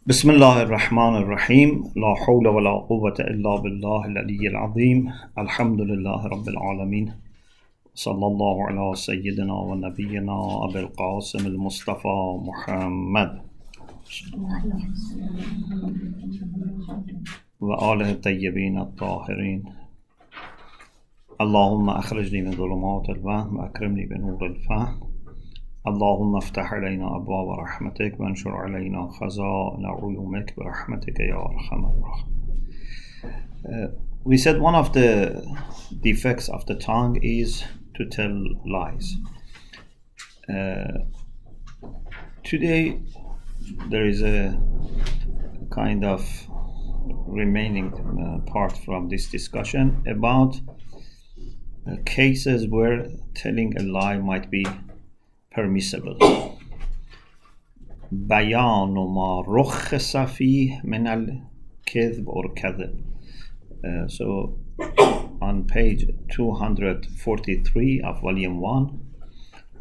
بسم الله الرحمن الرحيم لا حول ولا قوة إلا بالله العلي العظيم الحمد لله رب العالمين صلى الله على سيدنا ونبينا أبي القاسم المصطفى محمد وآله الطيبين الطاهرين اللهم أخرجني من ظلمات الوهم وأكرمني بنور الفهم اللهم افتح علينا أبواب رحمتك وانشر علينا خزائن علومك برحمتك يا أرحم الراحمين. We said one of the defects of the tongue is to tell lies. Today there is a kind of remaining part from this discussion about cases where telling a lie might be permissible. بيان ما رخص فيه من الكذب or كذب. So on page 243 of volume 1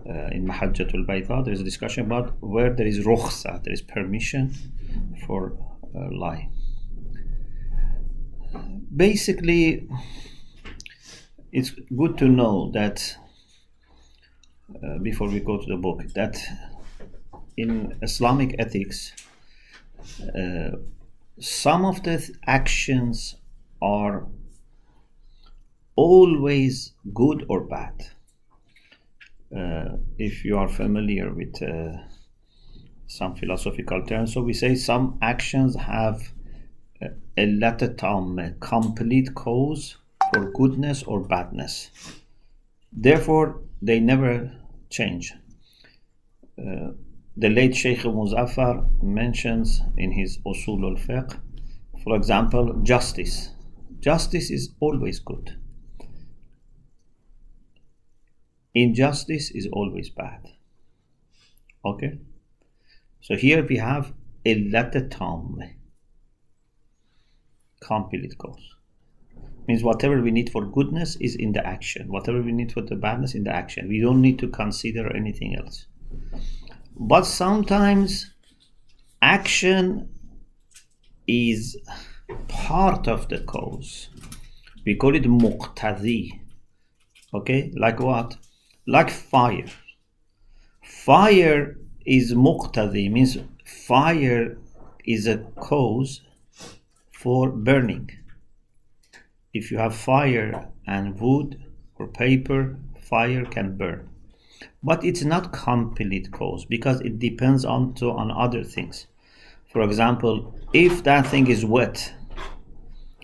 in al-Mahajjah al-Baydaa, there is a discussion about where there is rukhsa, there is permission for lie. Basically, it's good to know that before we go to the book, that in Islamic ethics, some of the actions are always good or bad. If you are familiar with some philosophical terms, so we say some actions have a complete cause for goodness or badness. Therefore, they never change. The late Sheikh Muzaffar mentions in his Usul al-Fiqh, for example, justice. Justice is always good. Injustice is always bad. Okay? So here we have complete cause. Means whatever we need for goodness is in the action. Whatever we need for the badness in the action. We don't need to consider anything else. But sometimes action is part of the cause. We call it muqtadi. Okay? Like what? Like fire. Fire is muqtadi, means fire is a cause for burning. If you have fire and wood or paper, fire can burn. But it's not complete cause because it depends on other things. For example, if that thing is wet,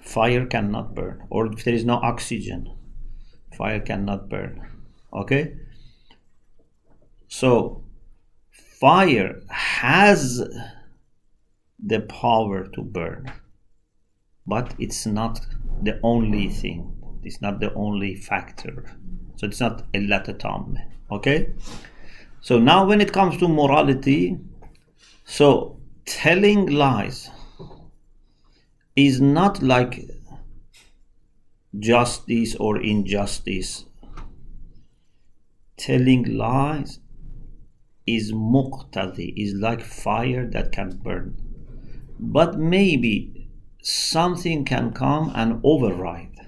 fire cannot burn. Or if there is no oxygen, fire cannot burn. Okay? So, fire has the power to burn. But it's not the only thing. It's not the only factor. So it's not illat tam. Okay? So now when it comes to morality, so telling lies is not like justice or injustice. Telling lies is muqtadi, is like fire that can burn. But maybe something can come and override.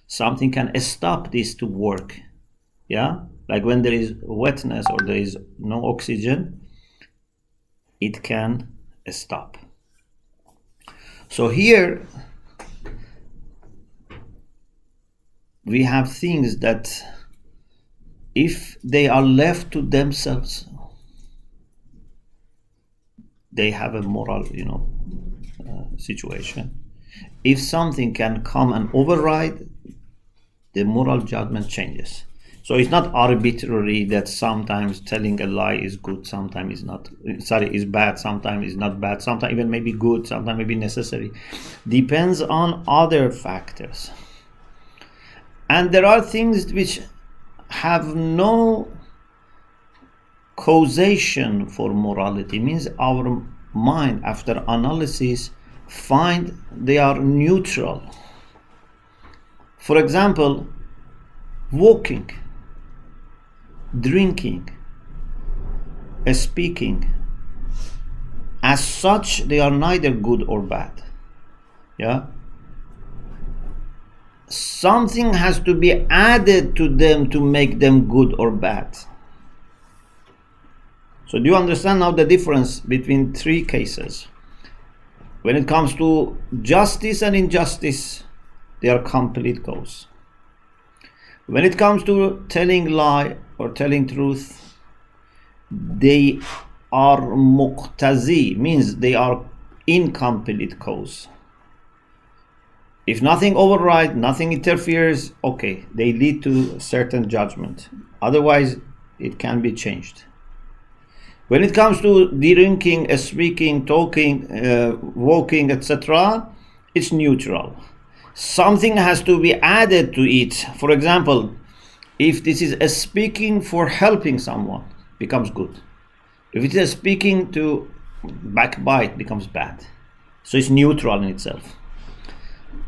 Something can stop this to work. Yeah? Like when there is wetness or there is no oxygen, it can stop. So here we have things that if they are left to themselves, they have a moral, situation. If something can come and override, the moral judgment changes. So it's not arbitrary that sometimes telling a lie is good, sometimes is bad, sometimes is not bad, sometimes even maybe good, sometimes maybe necessary. Depends on other factors. And there are things which have no causation for morality, means our mind after analysis find they are neutral. For example, walking, drinking, speaking, as such, they are neither good or bad. Yeah. Something has to be added to them to make them good or bad. So do you understand now the difference between three cases? When it comes to justice and injustice, they are complete cause. When it comes to telling lie or telling truth, they are muqtazi, means they are incomplete cause. If nothing overrides, nothing interferes, okay, they lead to certain judgment. Otherwise, it can be changed. When it comes to drinking, speaking, talking, walking, etc., it's neutral. Something has to be added to it. For example, if this is a speaking for helping someone, becomes good. If it is speaking to backbite, becomes bad. So it's neutral in itself.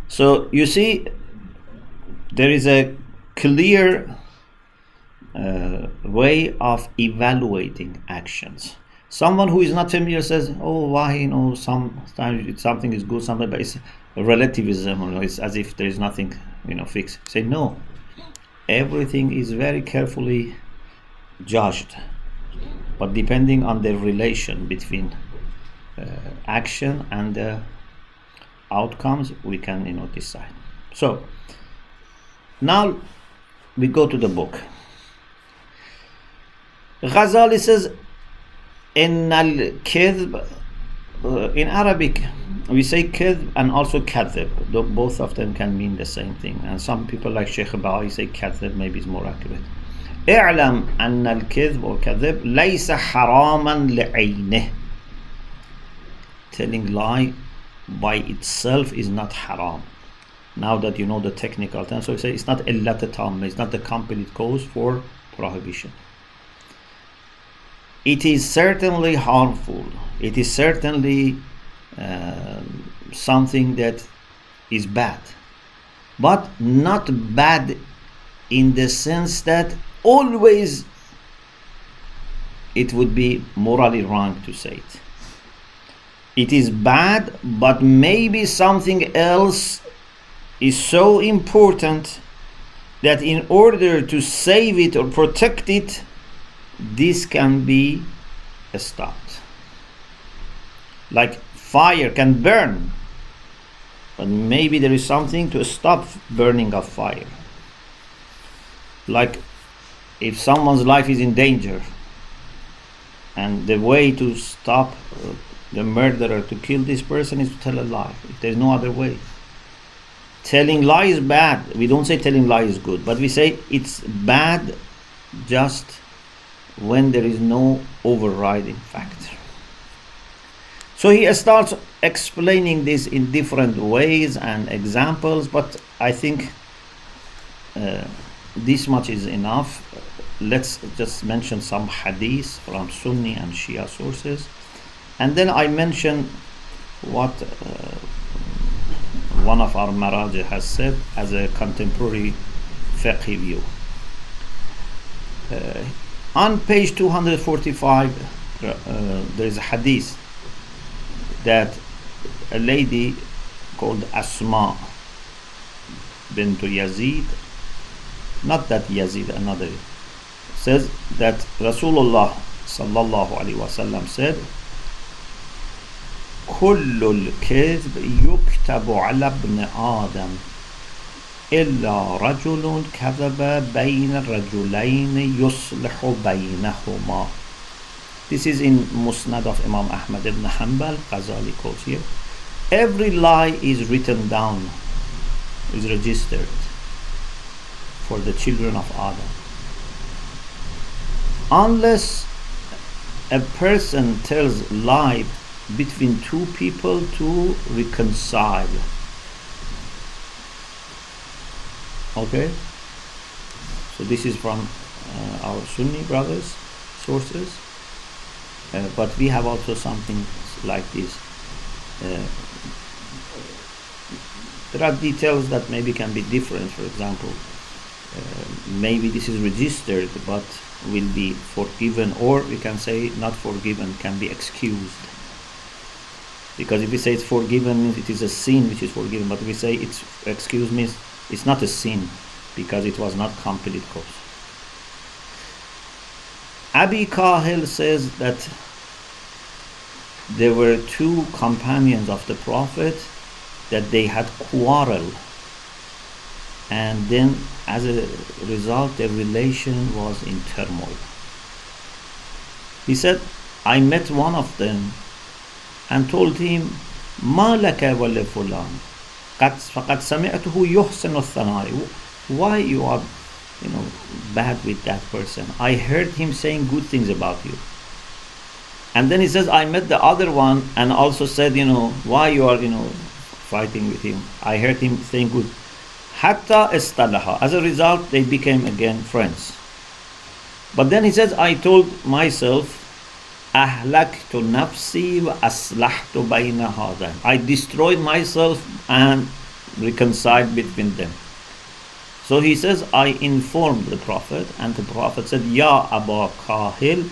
So you see, there is a clear way of evaluating actions. Someone who is not familiar says, "Oh, why? Sometimes something is good, sometimes it's relativism. It's as if there is nothing, fixed." Say no. Everything is very carefully judged, but depending on the relation between action and the outcomes, we can decide. So now we go to the book. Ghazali says, in al-Kidhb, in Arabic we say Kidhb and also Kadhib. Both of them can mean the same thing, and some people like Sheikh Shomali say Kadhib, maybe is more accurate. اعلم أن الكذب or كذب ليس حراما لعينه. Telling lie by itself is not haram. Now that you know the technical term, so we say it's not illat tam, it's not the complete cause for prohibition. It is certainly harmful. It is certainly something that is bad, but not bad in the sense that always it would be morally wrong to say it. It is bad, but maybe something else is so important that in order to save it or protect it, this can be stopped. Like fire can burn, but maybe there is something to stop burning of fire. Like if someone's life is in danger, and the way to stop the murderer to kill this person is to tell a lie. If there's no other way. Telling lie is bad. We don't say telling lie is good, but we say it's bad just when there is no overriding factor. So he starts explaining this in different ways and examples, but I think this much is enough. Let's just mention some hadiths from Sunni and Shia sources, and then I mention what one of our Marajih has said as a contemporary fiqh view. On page 245, there is a hadith that a lady called Asma bint Yazid, not that Yazid, another, says that Rasulullah sallallahu alaihi wasallam said, كل الكذب يكتب على ابن آدم إلا رجل كذب بين الرجلين يصلح بينهما. This is in Musnad of Imam Ahmad ibn Hanbal. Ghazali quotes here. Every lie is written down, is registered for the children of Adam, unless a person tells lie between two people to reconcile. Okay, so this is from our Sunni brothers sources, but we have also something like this. There are details that maybe can be different. For example, maybe this is registered but will be forgiven, or we can say not forgiven, can be excused. Because if we say it's forgiven, means it is a sin which is forgiven. But if we say it's excuse me, it's not a sin because it was not complete cause. Abi Kahil says that there were two companions of the Prophet that they had quarrel, and then as a result their relation was in turmoil. He said, I met one of them and told him, ما لك ولفلان فقد سمعته يحسن الثناء. Why you are bad with that person? I heard him saying good things about you. And then he says, I met the other one and also said, why you are fighting with him? I heard him saying good. Hatta istalaha. As a result, they became again friends. But then he says, I told myself, ahlaktu nafsi wa aslahtu bayna hadan. I destroyed myself and reconciled between them. So he says, I informed the Prophet, and the Prophet said, Ya Abu Kahil,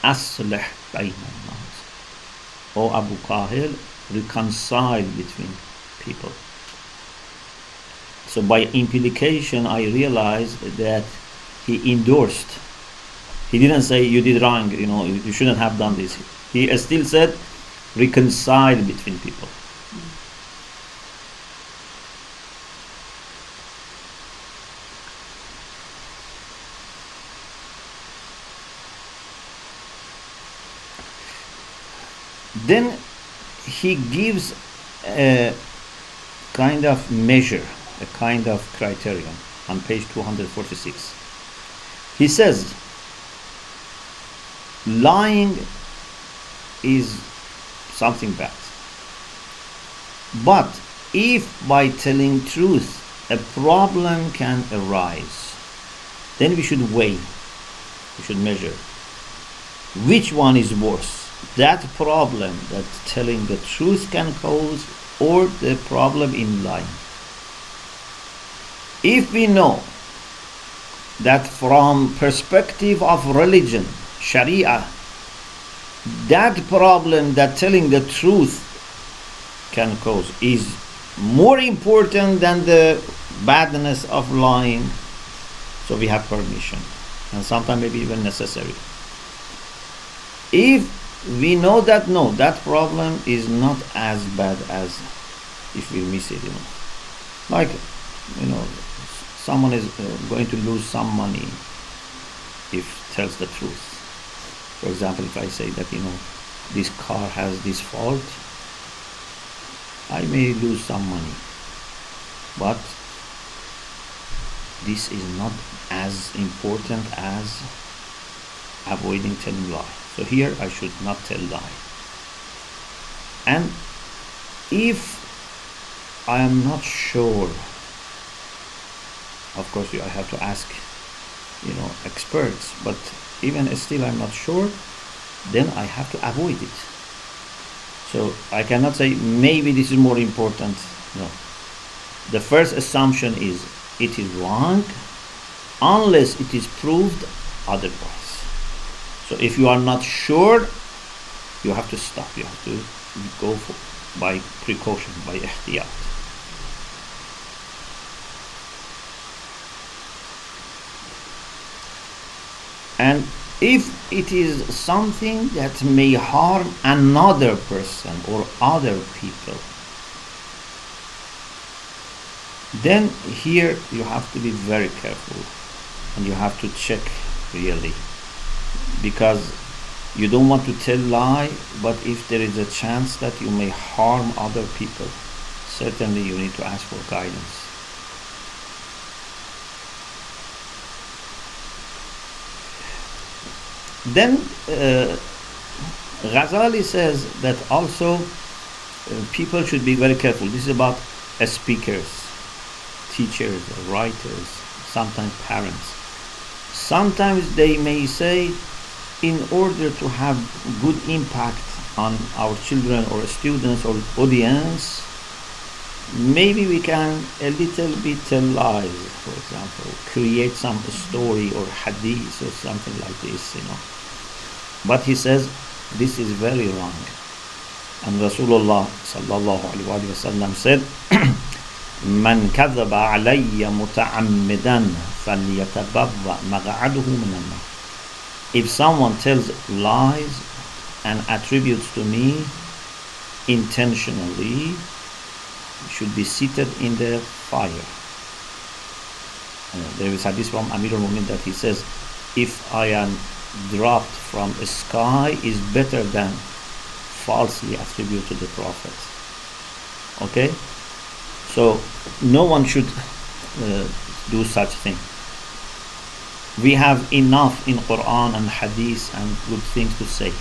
aslih bayna nas. O Abu Kahil, reconcile between people. So by implication, I realized that he endorsed. He didn't say you did wrong, you shouldn't have done this. He still said reconcile between people. Then he gives a kind of measure, a kind of criterion on page 246. He says, lying is something bad. But if by telling truth a problem can arise, then we should weigh, we should measure. Which one is worse? That problem that telling the truth can cause, or the problem in lying? If we know that from perspective of religion, Sharia, that problem that telling the truth can cause is more important than the badness of lying, so we have permission, and sometimes maybe even necessary. If we know that no, that problem is not as bad as if we miss it, like someone is going to lose some money if tells the truth. For example, if I say that this car has this fault, I may lose some money, but this is not as important as avoiding telling lie. So here I should not tell lie. And if I am not sure, of course I have to ask experts, but even still I'm not sure, then I have to avoid it. So I cannot say maybe this is more important. No. The first assumption is it is wrong unless it is proved otherwise. So if you are not sure, you have to stop. You have to go by precaution, by ihtiyat. And if it is something that may harm another person or other people, then here you have to be very careful and you have to check really, because you don't want to tell lie, but if there is a chance that you may harm other people, certainly you need to ask for guidance. Then Ghazali says that also people should be very careful. This is about speakers, teachers, writers, sometimes parents. Sometimes they may say, in order to have good impact on our children or students or audience, maybe we can a little bit tell lies, for example, create some story or hadith or something like this, But he says this is very wrong. And Rasulullah sallallahu alaihi wasallam said, "Man kadhaba alayya muta'ammidan falyatabawwa maq'adahu min an-nar." If someone tells lies and attributes to me intentionally, should be seated in the fire. There is hadith from Amir al-Mu'minin that he says, if I am dropped from the sky is better than falsely attribute to the Prophet. Okay? So no one should do such thing. We have enough in Quran and Hadith and good things to say.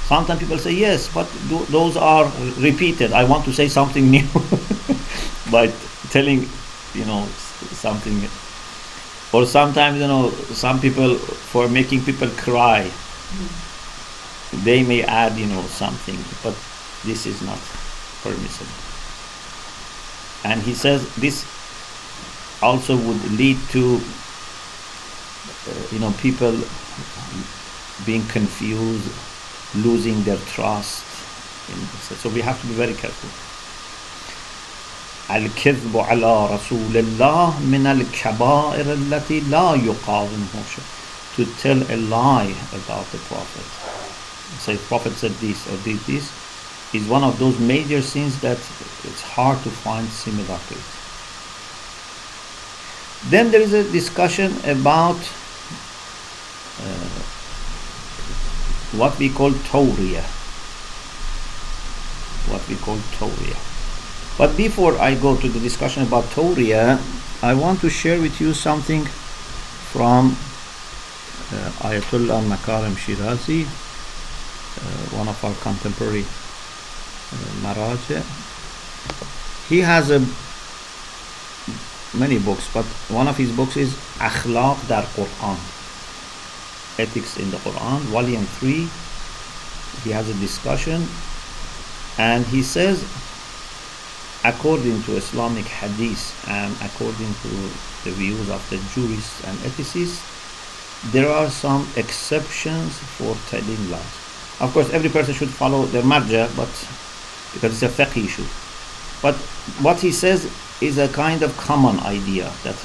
Sometimes people say, yes, but those are repeated. I want to say something new by telling, something. Or sometimes, some people, for making people cry, they may add, something, but this is not permissible. And he says this also would lead to, people being confused, losing their trust. So we have to be very careful. الكذب على رسول الله من الكبائر التي لا يقاومه شيء. To tell a lie about the Prophet. Say Prophet said this or did this is one of those major sins that it's hard to find similarities. Then there is a discussion about what we call toriya. But before I go to the discussion about toriya, I want to share with you something from Ayatollah Makarim Shirazi, one of our contemporary Maraja. He has many books, but one of his books is Akhlaq dar Quran, Ethics in the Quran, volume 3. He has a discussion, and he says, according to Islamic hadith and according to the views of the jurists and ethicists, there are some exceptions for telling lies. Of course, every person should follow the marja, but because it's a fiqh issue. But what he says is a kind of common idea that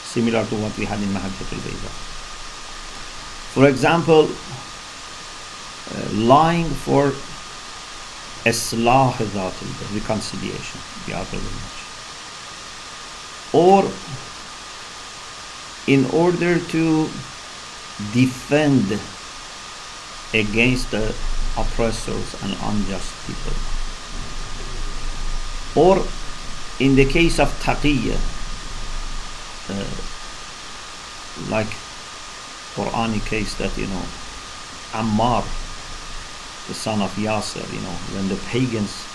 similar to what we had in al-Baydaa. For example, lying for islah the reconciliation, or in order to defend against the oppressors and unjust people, or in the case of taqiyya, like Quranic case that Ammar, the son of Yasser, when the pagans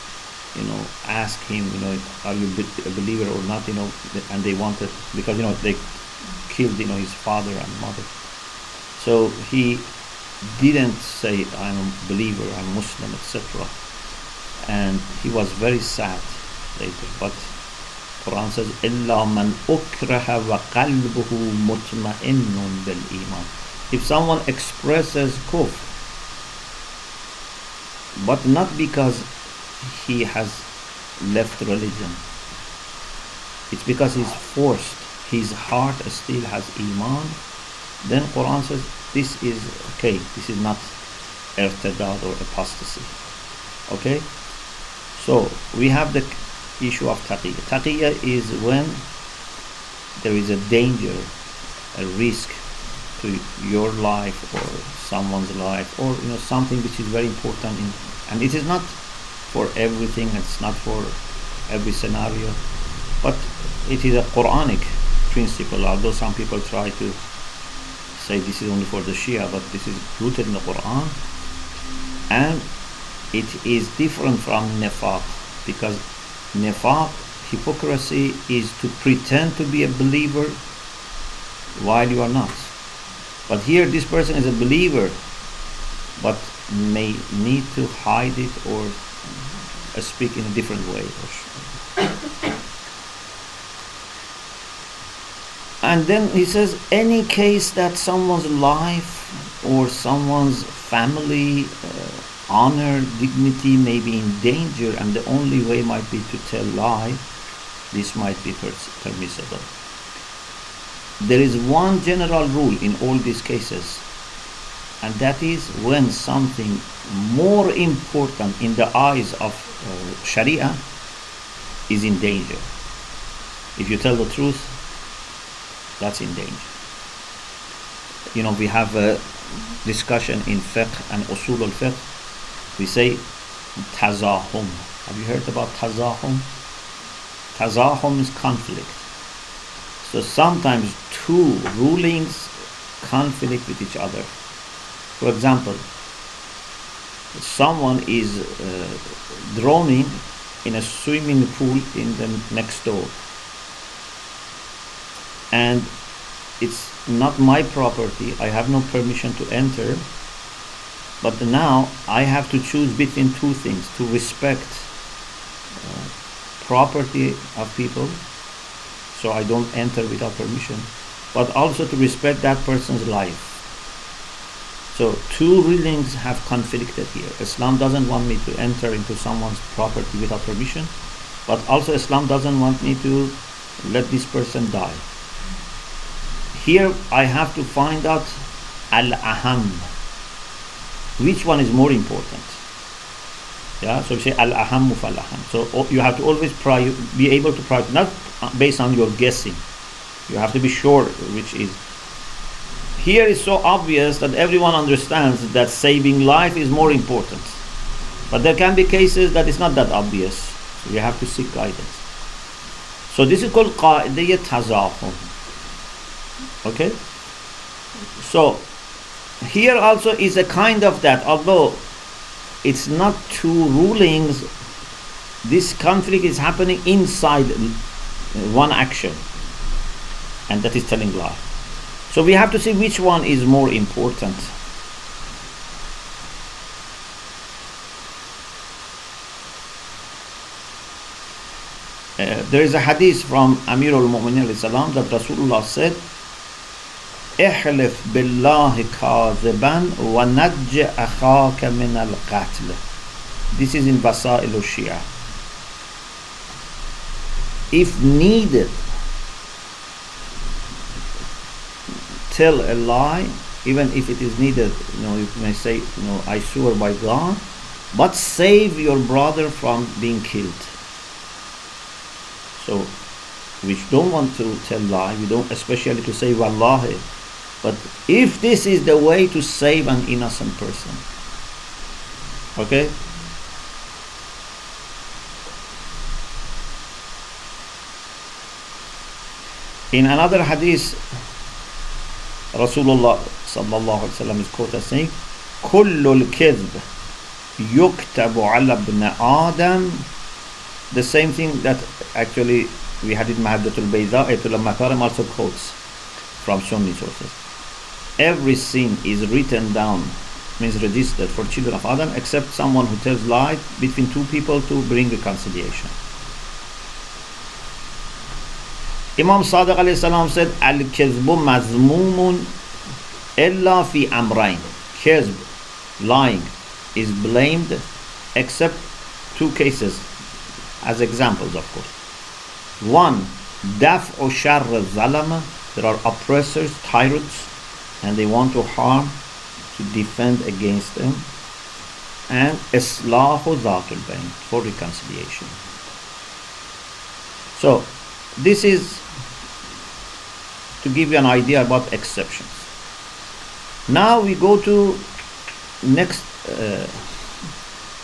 ask him, are you a believer or not, and they wanted, because they killed his father and mother, so he didn't say I'm a believer, I'm Muslim, etc. And he was very sad later. But Quran says, إِلَّا مَنْ أُكْرَهَ وَقَلْبُهُ مُطْمَئِنٌ بِالْإِيمَانِ. If someone expresses kufr, but not because he has left religion, it's because he's forced, his heart still has iman, then Quran says this is okay, this is not irtidad or apostasy. Okay, so we have the issue of taqiyya. Taqiyya is when there is a danger, a risk to your life or someone's life, or something which is very important and it is not for everything, it's not for every scenario, but it is a Quranic principle, although some people try to say this is only for the Shia, but this is rooted in the Quran, and it is different from nifaq, because nifaq, hypocrisy, is to pretend to be a believer while you are not. But here this person is a believer but may need to hide it or speak in a different way. And then he says, any case that someone's life or someone's family honor, dignity may be in danger, and the only way might be to tell lie, this might be permissible. There is one general rule in all these cases, and that is when something more important in the eyes of Sharia is in danger. If you tell the truth, that's in danger. You know, we have a discussion in fiqh and usul al-fiqh. We say tazahum. Have you heard about tazahum? Tazahum is conflict. So sometimes two rulings conflict with each other. For example, someone is drowning in a swimming pool in the next door, and it's not my property, I have no permission to enter, but now I have to choose between two things: to respect property of people, so I don't enter without permission, but also to respect that person's life. So two rulings have conflicted here. Islam doesn't want me to enter into someone's property without permission, but also Islam doesn't want me to let this person die. Here I have to find out al-aham. Which one is more important? Yeah, so we say al-ahammu fal-aham. So you have to always be able to prioritize, not based on your guessing. You have to be sure which is. Here is so obvious that everyone understands that saving life is more important. But there can be cases that it's not that obvious. So you have to seek guidance. So this is called qa'idiyya tazahum. Okay? So here also is a kind of that, although it's not two rulings, this conflict is happening inside one action, and that is telling lie. So we have to see which one is more important. There is a hadith from Amir al-Mu'minin that Rasulullah said, احلف بالله كاذبا ونج أخاك من القتل. This is in Wasail al-Shia. If needed, tell a lie, even if it is needed. You may say, I swear by God, but save your brother from being killed. So we don't want to tell lie, we don't, especially to say wallahi, but if this is the way to save an innocent person. Okay? In another hadith, Rasulullah sallallahu alaihi wasallam is quoted as saying, "Kullu al-kidhb yuktabu ala ibn Adam." The same thing that actually we had in al-Baydaa, al-Makarim also quotes from Sunni sources. Every sin is written down, means registered, for children of Adam, except someone who tells lie between two people to bring reconciliation. Imam Sadiq alayhi salam said, "Al-kizbu mazmumun illa fi amrayn." Kizb, lying, is blamed except two cases, as examples, of course. One, daf'u sharr zalama. There are oppressors, tyrants, and they want to harm, to defend against them. And islahu dhatul bayn, for reconciliation. So this is to give you an idea about exceptions. Now we go to next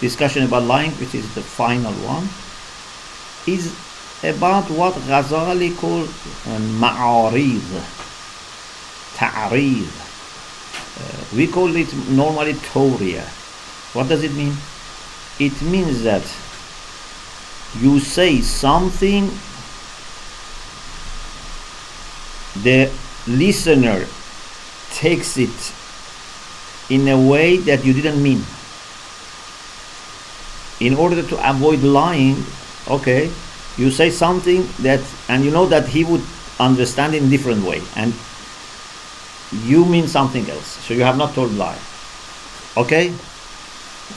discussion about lying, which is the final one, is about what Ghazali called ma'arid, ta'arid. We call it normally toriya. What does it mean? It means that you say something, the listener takes it in a way that you didn't mean. In order to avoid lying, okay, you say something that, and you know that he would understand it in a different way, and you mean something else, so you have not told lie. Okay?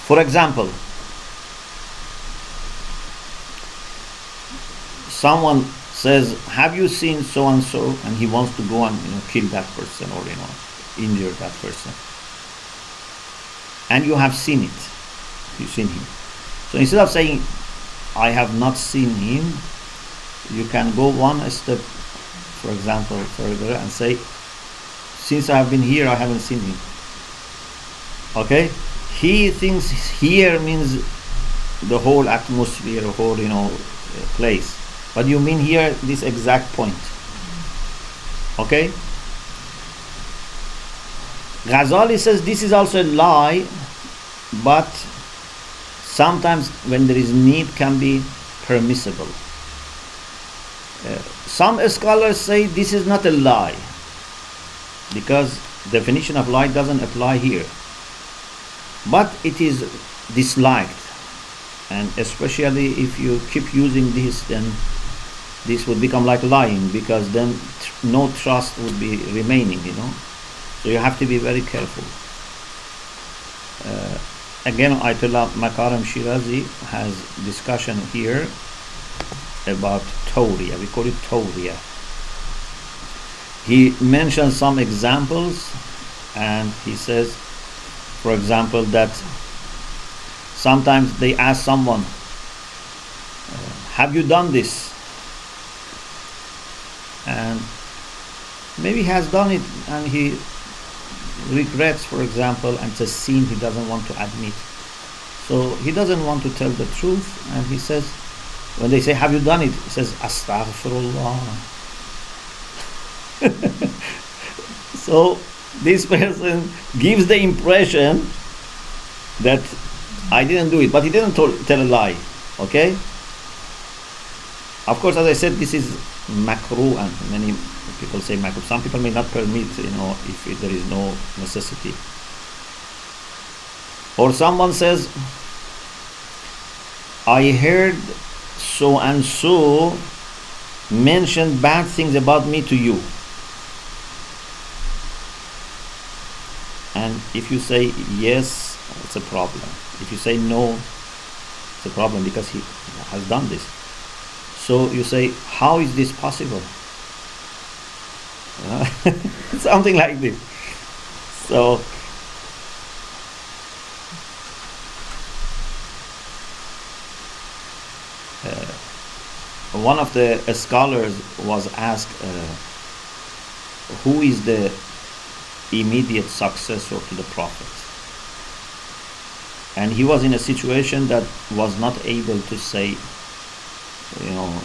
For example, someone says, have you seen so and so, and he wants to go and kill that person or injure that person, and you have seen it, you've seen him. So instead of saying I have not seen him, you can go one step, for example, further and say, since I have been here, I haven't seen him. Okay, he thinks here means the whole atmosphere, the whole place, but you mean here this exact point. Okay, Ghazali says this is also a lie, but sometimes when there is need can be permissible. Some scholars say this is not a lie because definition of lie doesn't apply here, but it is disliked, and especially if you keep using this, then this would become like lying, because then no trust would be remaining, so you have to be very careful. Again, Ayatollah Makaram Shirazi has discussion here about toriya. We call it toriya. He mentions some examples, and he says, for example, that sometimes they ask someone, have you done this? And maybe he has done it and he regrets, for example, and it's a sin he doesn't want to admit. So he doesn't want to tell the truth, and he says, when they say, have you done it? He says, astaghfirullah. So this person gives the impression that I didn't do it, but he didn't tell a lie. Okay? Of course, as I said, this is makruh, and many people say makruh. Some people may not permit, if there is no necessity. Or someone says, I heard so and so mention bad things about me to you. And if you say yes, it's a problem. If you say no, it's a problem, because he has done this. So you say, how is this possible? Something like this. So one of the scholars was asked, who is the immediate successor to the Prophet? And he was in a situation that was not able to say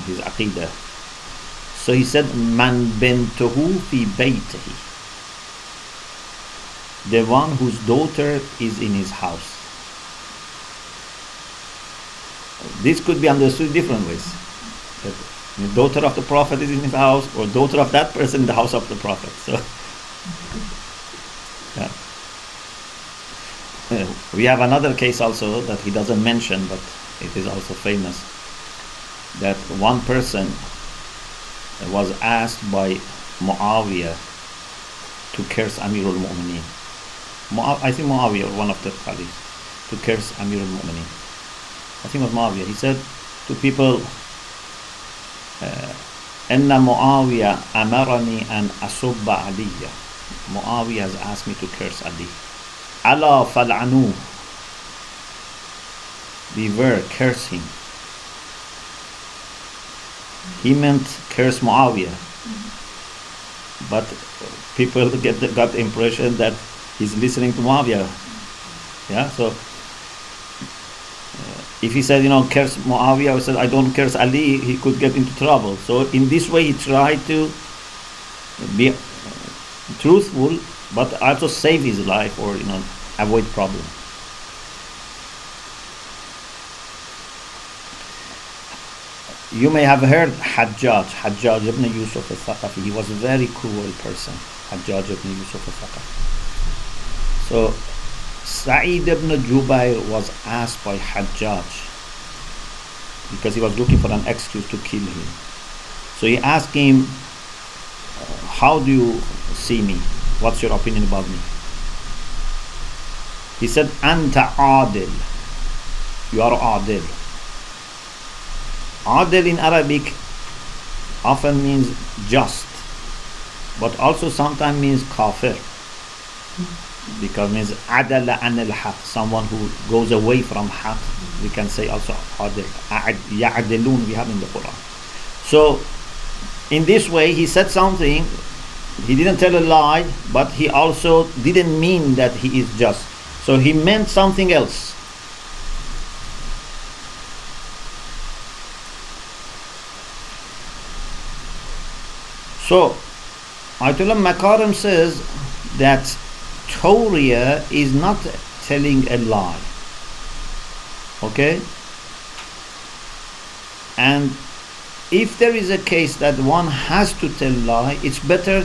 his aqidah. So he said, man bintuhu fi baytihi, the one whose daughter is in his house. This could be understood different ways. That the daughter of the Prophet is in his house, or daughter of that person in the house of the Prophet. So we have another case also that he doesn't mention, but it is also famous, that one person was asked by Muawiyah to curse Amir al-Mu'mineen. I think Muawiyah, one of the caliphs, to curse Amir al-Mu'mineen. I think it was Muawiyah. He said to people, Inna Muawiyah amarani an asubba Aliyya. Muawiyah has asked me to curse Ali. Allah fal'anu. Beware, curse him. He meant curse Muawiyah. But people got the impression that he's listening to Muawiyah. Yeah, so if he said, curse Muawiyah, or said, I don't curse Ali, he could get into trouble. So in this way, he tried to be truthful, but also save his life, or avoid problem. You may have heard Hajjaj ibn Yusuf al-Thaqafi. He was a very cruel person, Hajjaj ibn Yusuf al-Thaqafi. So Sa'id ibn Jubayr was asked by Hajjaj, because he was looking for an excuse to kill him. So he asked him, how do you see me? What's your opinion about me? He said, Anta adil. You are adil. Adil in Arabic often means just, but also sometimes means kafir, because it means adala an al-haq, someone who goes away from haq. We can say also adil, ya'adilun, we have in the Quran. So in this way he said something, he didn't tell a lie, but he also didn't mean that he is just, so he meant something else. So Ayatollah Makarim says that toriya is not telling a lie, okay? And if there is a case that one has to tell lie, it's better,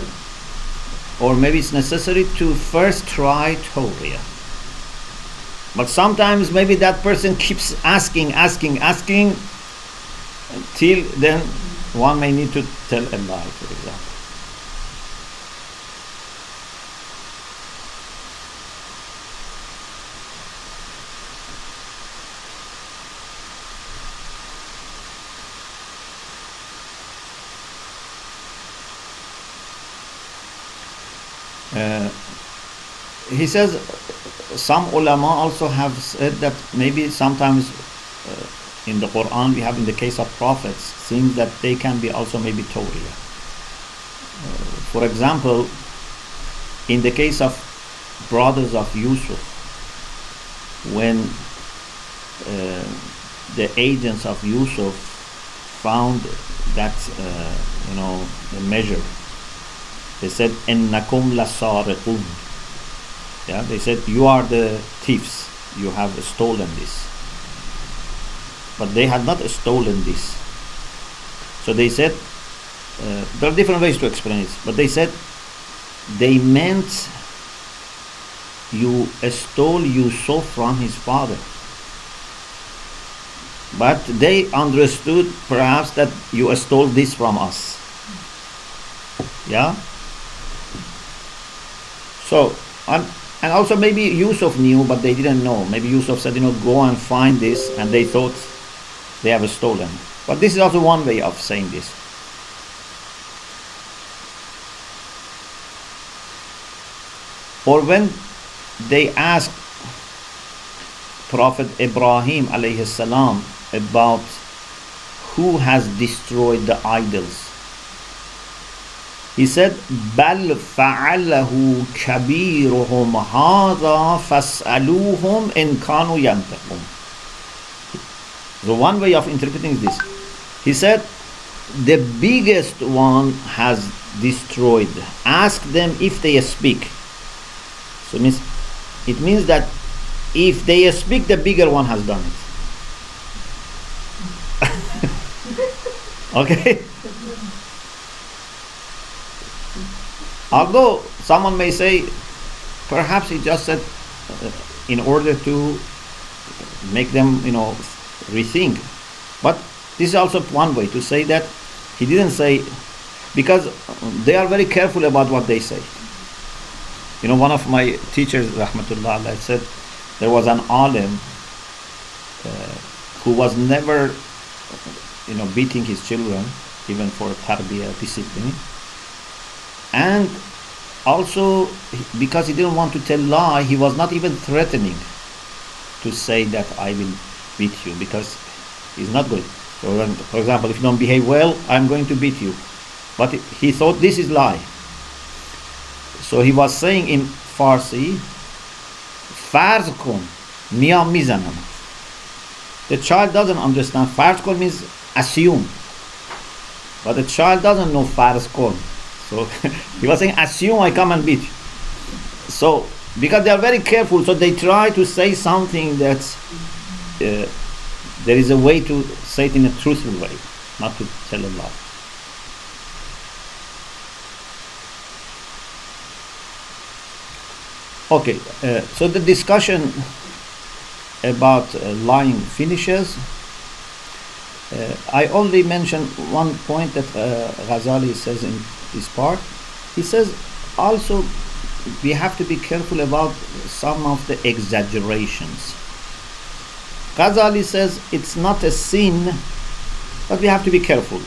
or maybe it's necessary, to first try toriya. But sometimes maybe that person keeps asking till then one may need to tell a lie, for example. He says some ulama also have said that maybe sometimes in the Quran we have, in the case of prophets, things that they can be also maybe toriya. For example, in the case of brothers of Yusuf, when the agents of Yusuf found that the measure, they said ennakum lasariqun. Yeah, they said you are the thieves, you have stolen this. But they had not stolen this. So they said, there are different ways to explain it, but they said they meant you stole Yusuf from his father. But they understood perhaps that you stole this from us. Yeah? So, and also maybe Yusuf knew, but they didn't know. Maybe Yusuf said, go and find this, and they thought they have stolen. But this is also one way of saying this. Or when they asked Prophet Ibrahim alayhi salam about who has destroyed the idols, he said, بَلْ فَعَلَهُ كَبِيرُهُمْ هَذَا فَاسْأَلُوهُمْ إِنْ كَانُوا يَنْتَقُونَ. So one way of interpreting this, he said, the biggest one has destroyed. Ask them if they speak. So it means that if they speak, the bigger one has done it. Okay? Although someone may say, perhaps he just said in order to make them, rethink. But this is also one way to say that he didn't say, because they are very careful about what they say. One of my teachers, rahmatullah alayhi, said there was an alim who was never, beating his children, even for tarbiyah, discipline. And also, because he didn't want to tell lie, he was not even threatening to say that I will beat you, because he's not good. So when, for example, if you don't behave well, I'm going to beat you. But he thought this is lie. So he was saying in Farsi, Farz kon, miyam mizanam. The child doesn't understand. Farz kon means assume. But the child doesn't know Farz kon. So he was saying, assume I come and beat you. So, because they are very careful, so they try to say something that there is a way to say it in a truthful way, not to tell a lie. Okay, so the discussion about lying finishes. I only mentioned one point that Ghazali says in this part. He says also we have to be careful about some of the exaggerations. Ghazali says it's not a sin, but we have to be careful.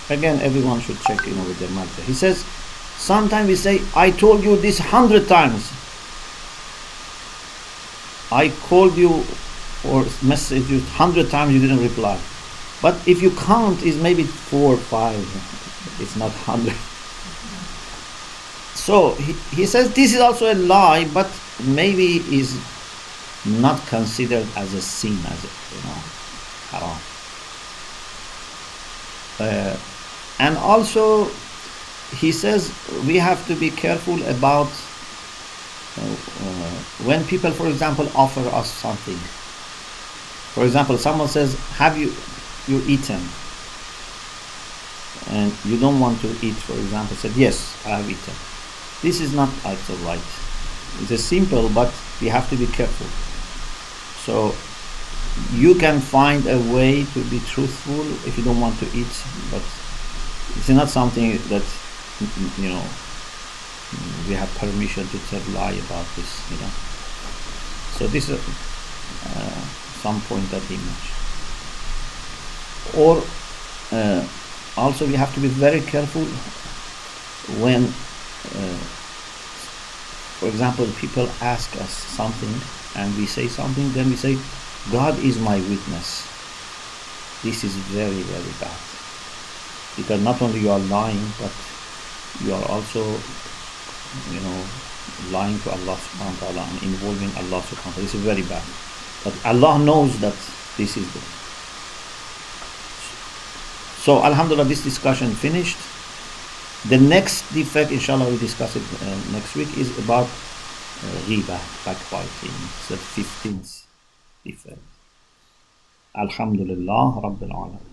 Again, everyone should check with their Mahajjah. He says, sometimes we say, I told you this 100 times. I called you or messaged you 100 times, you didn't reply. But if you count, it's maybe 4 or 5. It's not 100. So he says this is also a lie, but maybe is not considered as a sin, as haram. And also he says we have to be careful about when people, for example, offer us something. For example, someone says, have you eaten? And you don't want to eat, for example, said, yes, I have eaten. This is not also right. It's a simple, but we have to be careful. So you can find a way to be truthful if you don't want to eat, but it's not something that we have permission to tell lie about this. So this is some point that he mentioned. Or also we have to be very careful when, for example, people ask us something and we say something, then we say, God is my witness. This is very, very bad. Because not only you are lying, but you are also, lying to Allah subhanahu wa ta'ala and involving Allah subhanahu wa ta'ala. This is very bad. But Allah knows that this is good. So, alhamdulillah, this discussion finished. The next defect, inshallah, we discuss it next week, is about riba, backbiting. It's the 15th defect. Alhamdulillah, Rabbil Alamin.